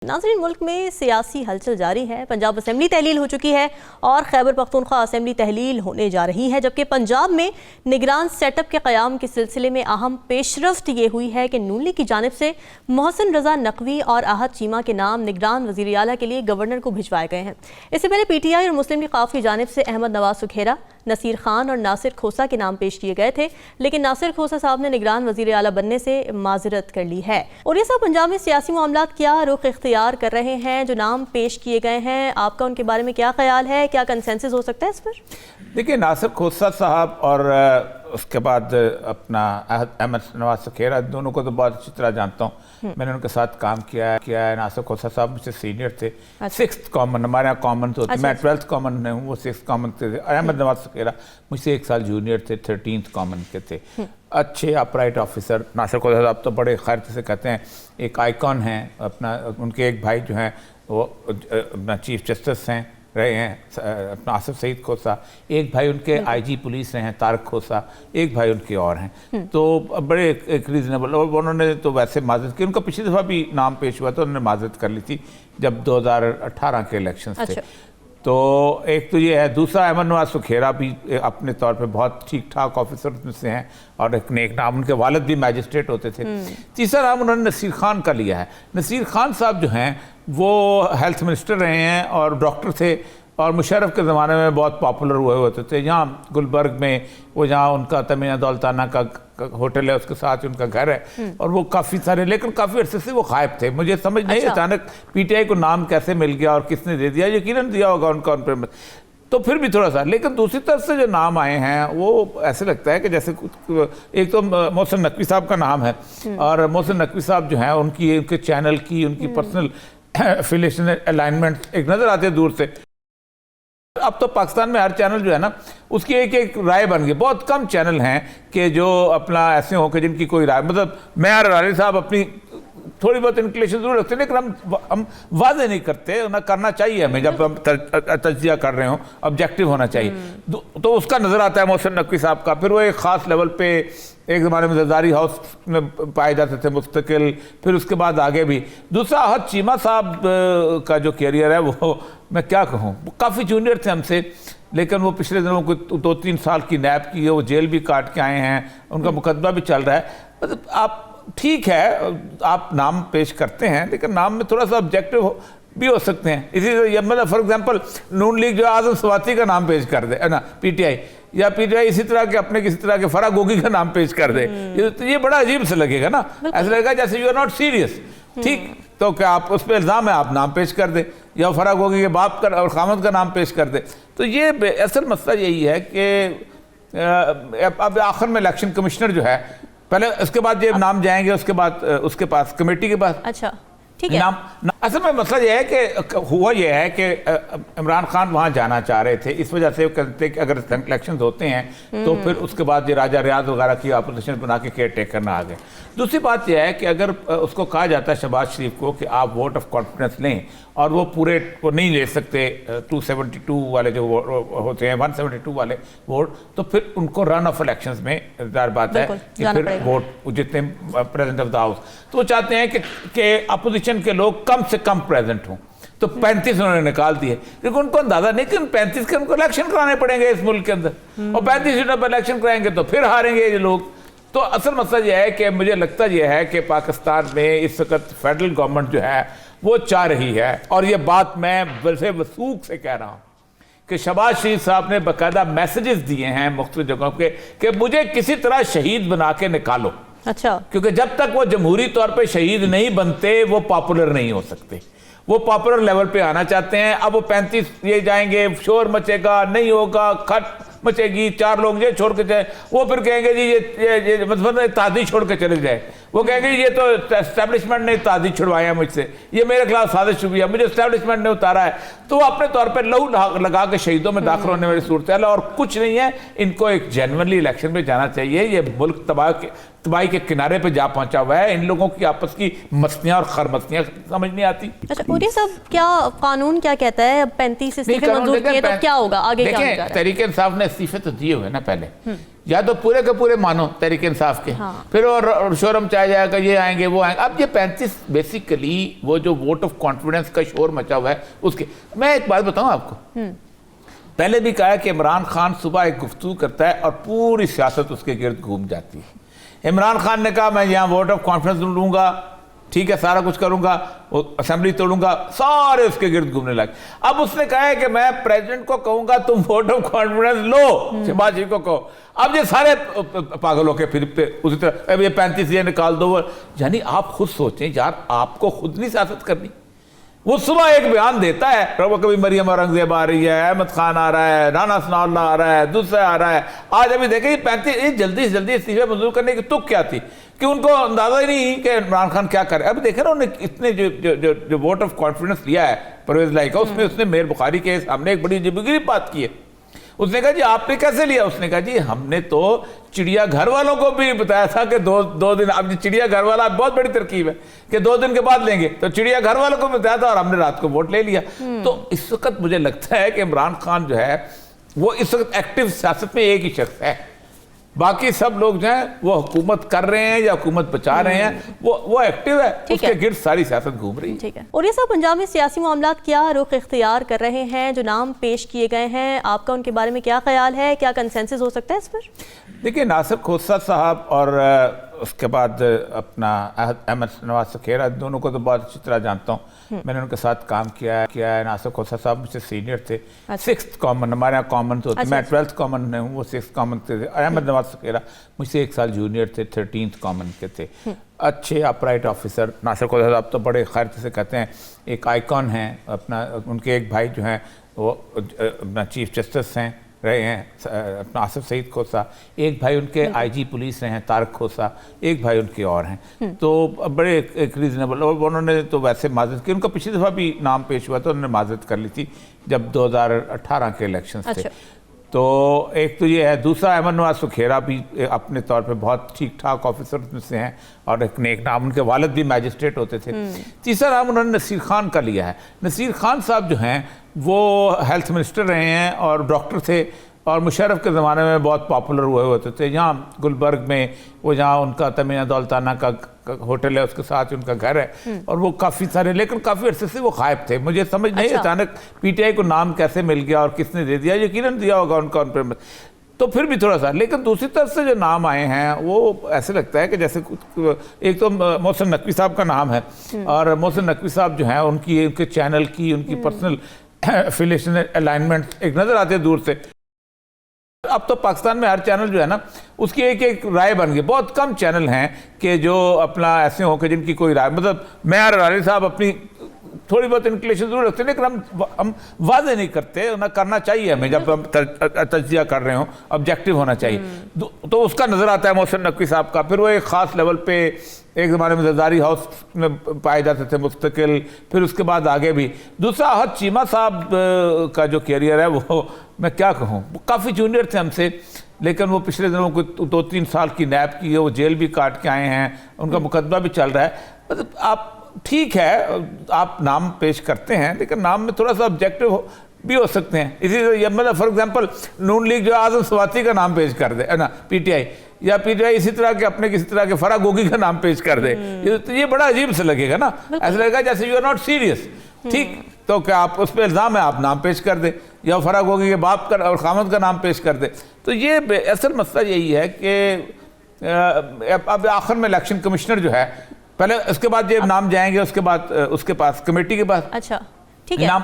नाज़रीन, मुल्क में सियासी हलचल जारी है। पंजाब असेंबली तहलील हो चुकी है और खैबर पख्तूनख्वा असेंबली तहलील होने जा रही है, जबकि पंजाब में निगरान सेटअप के क़याम के सिलसिले में अहम पेशरफ्त ये हुई है कि नून लीग की जानिब से मोहसिन रजा नकवी और आहत चीमा के नाम निगरान वज़ीर आला के लिए गवर्नर को भिजवाए गए हैं। इससे पहले PTI और मुस्लिम लीग की जानिब से अहमद नवाज सुखेरा, नसीर खान और नासिर खोसा के नाम पेश किए गए थे, लेकिन नासिर खोसा साहब ने निगरान वज़ीर आला बनने से माजरत कर ली है। और ये सब पंजाब में सियासी मामलात क्या रुख इख्तियार कर रहे हैं, जो नाम पेश किए गए हैं, आपका उनके बारे में क्या ख्याल है? क्या कंसेंसस हो सकता है इस पर? देखिए, नासिर खोसा साहब और उसके बाद अपना अहमद नवाज सुखेरा, दोनों को तो बहुत अच्छी तरह जानता हूँ। मैंने उनके साथ काम किया है। नासिर खोसा साहब मुझसे सीनियर थे। 6th कॉमन, हमारे यहाँ कॉमन तो मैं 12th कॉमन में हूँ, वो 6th कॉमन थे। अहमद नवाज सुखेरा मुझसे 1 साल जूनियर थे, 13th कॉमन के थे। अच्छे अपराइट ऑफिसर। नासिर खोसा साहब तो बड़े खैर से कहते हैं एक आइकॉन हैं। अपना उनके एक भाई जो हैं वो अपना चीफ जस्टिस हैं रहे हैं, अपना आसिफ सईद खोसा। एक भाई उनके IG पुलिस रहे हैं, तारक खोसा। एक भाई उनके और हैं। तो बड़े एक रीजनेबल, और उन्होंने तो वैसे माजरत की। उनका पिछली दफ़ा भी नाम पेश हुआ तो उन्होंने माजरत कर ली थी जब 2018 के इलेक्शंस थे। तो एक तो ये है। दूसरा, अहमद नवाज सुखेरा भी अपने तौर पे बहुत ठीक ठाक ऑफिसर में से हैं और एक नेक नाम, उनके वालिद भी मैजिस्ट्रेट होते थे। तीसरा नाम उन्होंने नसीर खान का लिया है। नसीर खान साहब जो हैं वो हेल्थ मिनिस्टर रहे हैं और डॉक्टर थे और मुशर्रफ के ज़माने में बहुत पॉपुलर हुए होते थे। यहाँ गुलबर्ग में वो जहाँ उनका तमीना दौलताना का होटल है, उसके साथ उनका घर है और वो काफ़ी सारे, लेकिन काफ़ी अरसे से वो गायब थे। मुझे समझ नहीं अचानक PTI को नाम कैसे मिल गया और किसने दे दिया। यकीनन दिया होगा उनका उन पर, तो फिर भी थोड़ा सा। लेकिन दूसरी तरफ से जो नाम आए हैं वो ऐसे लगता है कि जैसे एक तो मोहसिन नकवी साहब का नाम है और मोहसिन नकवी साहब जो हैं उनके चैनल की, उनकी पर्सनल एफिलिएशन अलाइनमेंट एक नज़र आते हैं दूर से। अब तो पाकिस्तान में हर चैनल जो है ना उसकी एक एक राय बन गई। बहुत कम चैनल हैं कि जो अपना ऐसे हो कि जिनकी कोई राय, मतलब मैं और रानी साहब अपनी थोड़ी बहुत इंक्लेशन जरूर रखते हैं, लेकिन हम वादे नहीं करते। ना करना चाहिए हमें, जब हम तज्जिया कर रहे हो ऑब्जेक्टिव होना चाहिए। तो उसका नज़र आता है मोहसिन नकवी साहब का। फिर वो एक ख़ास लेवल पे एक ज़माने में जरदारी हाउस में पाए जाते थे मुस्तकिल, फिर उसके बाद आगे भी। दूसरा, आहत चीमा साहब का जो कैरियर है वो मैं क्या कहूँ, वो काफ़ी जूनियर थे हमसे, लेकिन वो पिछले दिनों को 2-3 साल की नैब की है, वो जेल भी काट के आए हैं, उनका मुकदमा भी चल रहा है। मतलब आप ठीक है, आप नाम पेश करते हैं, लेकिन नाम में थोड़ा सा ऑब्जेक्टिव भी हो सकते हैं। इसी मतलब फॉर एग्जांपल नून लीग जो आजम स्वाति का नाम पेश कर दे है ना PTI, या PTI इसी तरह के अपने किसी तरह के फराह गोगी का नाम पेश कर दे, ये बड़ा अजीब से लगेगा ना। ऐसा लगेगा जैसे यू आर नॉट सीरियस। ठीक, तो क्या आप उस पर इल्ज़ाम है, आप नाम पेश कर दें, या फराह गोगी के बाप का और खामद का नाम पेश कर दे। तो ये असल मसला यही है कि अब आखिर में इलेक्शन कमिश्नर जो है, पहले उसके बाद ये नाम जाएंगे उसके बाद उसके पास कमेटी के पास। अच्छा, ठीक है। नाम असल में मसला यह है कि हुआ यह है कि इमरान खान वहाँ जाना चाह रहे थे, इस वजह से कहते कि अगर इलेक्शन होते हैं तो फिर उसके बाद ये राजा रियाज वगैरह की अपोजिशन बना के केयर टेकर ना आ गए। दूसरी बात यह है कि अगर उसको कहा जाता है शहबाज शरीफ को कि आप वोट ऑफ कॉन्फिडेंस लें, और वो पूरे वो नहीं ले सकते 272 वाले जो होते हैं, 172 वाले वोट, तो फिर उनको रन ऑफ इलेक्शंस में दार बात है कि फिर वोट जितने प्रेसिडेंट ऑफ द हाउस, तो वो चाहते हैं कि अपोजिशन के लोग कम से कम प्रेजेंट हों। तो 35 उन्होंने निकाल दिए, लेकिन उनको अंदाजा नहीं कि 35 के उनको इलेक्शन कराने पड़ेंगे इस मुल्क के अंदर, और 35 सीटों पर इलेक्शन कराएंगे तो फिर हारेंगे ये लोग। तो असल मसला यह है कि मुझे लगता यह है कि पाकिस्तान में इस वक्त फेडरल गवर्नमेंट जो है वो चाह रही है, और ये बात मैं वैसे वसूख से कह रहा हूँ कि शहबाज शरीफ साहब ने बाकायदा मैसेजेस दिए हैं मुख्तलिफ जगहों के कि मुझे किसी तरह शहीद बना के निकालो। अच्छा, क्योंकि जब तक वो जमहूरी तौर पे शहीद नहीं बनते वो पॉपुलर नहीं हो सकते। वो पॉपुलर लेवल पे आना चाहते हैं। अब वो 35 ये जाएंगे, शोर मचेगा, नहीं होगा, खट मचेगी, 4 लोग ये छोड़ के जाए, वो फिर कहेंगे जी ये मतलब तादी छोड़ के चले जाए। वो कहेंगे ये तो एस्टैब्लिशमेंट ने तादी छुड़वाया मुझसे, ये मेरे खिलाफ साजिश हुई है, मुझे एस्टैब्लिशमेंट ने उतारा है। तो वो अपने तौर पर लहू लगा के शहीदों में दाखिल होने वाली सूरत है और कुछ नहीं है। इनको एक जेन्युइनली इलेक्शन में जाना चाहिए। ये मुल्क तबाही के किनारे पे जा पहुंचा हुआ है। इन लोगों की आपस की मस्तियां और खरमस्तियां समझ नहीं आती। अच्छा, और ये सब क्या कानून क्या कहता है? अब 35 इस्तीफे मंजूर किए तो क्या होगा आगे? क्या तहरीक इंसाफ ने इस्तीफे तो दिए हुए ना पहले, या तो पूरे के पूरे मानो तहरीक इंसाफ के, फिर और शोर मचाया जाएगा, ये आएंगे वो आएंगे। अब ये 35 बेसिकली वो जो वोट ऑफ कॉन्फिडेंस का शोर मचा हुआ है उसके। मैं एक बात बताऊं आपको, पहले भी कहा है कि इमरान खान सुबह एक गुफ्तगू करता है और पूरी सियासत उसके गिर्द घूम जाती है। इमरान खान ने कहा मैं यहाँ वोट ऑफ कॉन्फिडेंस लूंगा, ठीक है, सारा कुछ करूंगा, वो असेंबली तोड़ूंगा, सारे उसके गिर्द घूमने लगे। अब उसने कहा है कि मैं प्रेसिडेंट को कहूंगा तुम वोट ऑफ कॉन्फिडेंस लो, शहबाज शरीफ को कहो। अब ये सारे पागल होके फिर उसी तरह अब ये 35 ये निकाल दो। यानी आप खुद सोचें यार, आपको खुद नहीं सियासत करनी। वो सुबह एक बयान देता है, कभी मरियम औरंगजेब आ रही है, अहमद खान आ रहा है, राना सनाउल्लाह आ रहा है, दूसरा आ रहा है। आज अभी देखें 35 जल्दी से जल्दी इस्तीफे मंजूर करने की तुक क्या थी कि उनको अंदाजा ही नहीं कि इमरान खान क्या करे। अभी देखे ना उन्होंने इतने जो वोट ऑफ कॉन्फिडेंस लिया है परवेज लाई का, उसमें उसने मेयर बुखारी के सामने एक बड़ी अजीबोगरीब बात की है। उसने कहा जी आपने कैसे लिया? उसने कहा जी हमने तो चिड़ियाघर वालों को भी बताया था कि दो दिन। अब चिड़ियाघर वाला बहुत बड़ी तरकीब है कि 2 दिन के बाद लेंगे, तो चिड़ियाघर वालों को बताया था और हमने रात को वोट ले लिया। तो इस वक्त मुझे लगता है कि इमरान खान जो है वो इस वक्त एक्टिव सियासत में एक ही शख्स है, बाकी सब लोग जो हैं वो हुकूमत कर रहे हैं या हुकूमत बचा रहे हैं, वो एक्टिव है, उसके गिर्द सारी सियासत घूम रही है। ठीक है। और ये सब पंजाब में सियासी मामलात क्या रुख इख्तियार कर रहे हैं? जो नाम पेश किए गए हैं, आपका उनके बारे में क्या ख्याल है? क्या कंसेंसस हो सकता है इस पर? देखिए, नासिर खोसा साहब और उसके बाद अपना अहमद नवाज सखेरा, दोनों को तो बहुत अच्छी तरह जानता हूँ, मैंने उनके साथ काम किया है। नासिर खोसा साहब मुझसे सीनियर थे, 6th कॉमन, हमारे यहाँ कॉमन तो मैं 12th कॉमन में हूँ, वो 6th कॉमन थे। अहमद नवाज सखेरा मुझसे 1 साल जूनियर थे, 13th कॉमन के थे। अच्छे अपराइट ऑफिसर। नासिर खोसा साहब तो बड़े खैर से कहते हैं एक आइकॉन हैं अपना। उनके एक भाई जो हैं वो अपना चीफ जस्टिस हैं रहे हैं, अपना आसिफ सईद खोसा। एक भाई उनके IG पुलिस रहे हैं, तारक खोसा। एक भाई उनके और हैं। तो बड़े एक रीजनेबल, और उन्होंने तो वैसे माजरत की। उनका पिछली दफ़ा भी नाम पेश हुआ तो उन्होंने माजरत कर ली थी जब 2018 के इलेक्शन थे। तो एक तो ये है। दूसरा, अहमद नवाज सखेरा भी अपने तौर पे बहुत ठीक ठाक ऑफिसर में से हैं और एक नेक नाम, उनके वालिद भी मैजिस्ट्रेट होते थे। तीसरा नाम उन्होंने नसीर खान का लिया है। नसीर खान साहब जो हैं वो हेल्थ मिनिस्टर रहे हैं और डॉक्टर थे और मुशर्रफ के ज़माने में बहुत पॉपुलर हुए होते थे। यहाँ गुलबर्ग में वो जहाँ उनका तमीना दौलताना का होटल है, उसके साथ उनका घर है और वो काफ़ी सारे, लेकिन काफ़ी अरसे से वो गायब थे। मुझे समझ नहीं अचानक PTI को नाम कैसे मिल गया और किसने दे दिया, यकीनन दिया होगा उनका उन पर, तो फिर भी थोड़ा सा। लेकिन दूसरी तरफ से जो नाम आए हैं वो ऐसे लगता है कि जैसे एक तो मोहसिन नकवी साहब का नाम है और मोहसिन नकवी साहब जो हैं उनके चैनल की, उनकी पर्सनल एफिलिएशन अलाइनमेंट एक नज़र आते हैं दूर से। अब तो पाकिस्तान में हर चैनल जो है ना उसकी एक एक राय बन गई। बहुत कम चैनल हैं कि जो अपना ऐसे हों कि जिनकी कोई राय, मतलब मैं और रानी साहब अपनी थोड़ी बहुत इंक्लेशन जरूर रखते हैं, लेकिन हम वादे नहीं करते, ना करना चाहिए हमें। जब हम तज्जिया कर रहे हो ऑब्जेक्टिव होना चाहिए। तो उसका नज़र आता है मोहसिन नकवी साहब का। फिर वो एक ख़ास लेवल पे एक ज़माने में जरदारी हाउस में पाए जाते थे मुस्तकिल, फिर उसके बाद आगे भी। दूसरा, अहद चीमा साहब का जो कैरियर है वो मैं क्या कहूँ, वो काफ़ी जूनियर थे हमसे, लेकिन वो पिछले दिनों को 2-3 साल की नैब की है, वो जेल भी काट के आए हैं, उनका मुकदमा भी चल रहा है। मतलब आप ठीक है, आप नाम पेश करते हैं, लेकिन नाम में थोड़ा सा ऑब्जेक्टिव भी हो सकते हैं। इसी मतलब फॉर एग्जांपल नून लीग जो आजम स्वाति का नाम पेश कर दे है ना PTI, या PTI इसी तरह के अपने किसी तरह के फरा गोगी का नाम पेश कर दे, ये बड़ा अजीब से लगेगा ना। ऐसा लगेगा जैसे यू आर नॉट सीरियस। ठीक, तो क्या आप उस पर इल्ज़ाम है, आप नाम पेश कर दे, या फरा गोगी के बाप का और खामद का नाम पेश कर दे। तो ये असल मसला यही है कि अब आखिर में इलेक्शन कमिश्नर जो है, पहले उसके बाद ये नाम जाएंगे उसके बाद उसके पास कमेटी के पास। अच्छा, ठीक है। नाम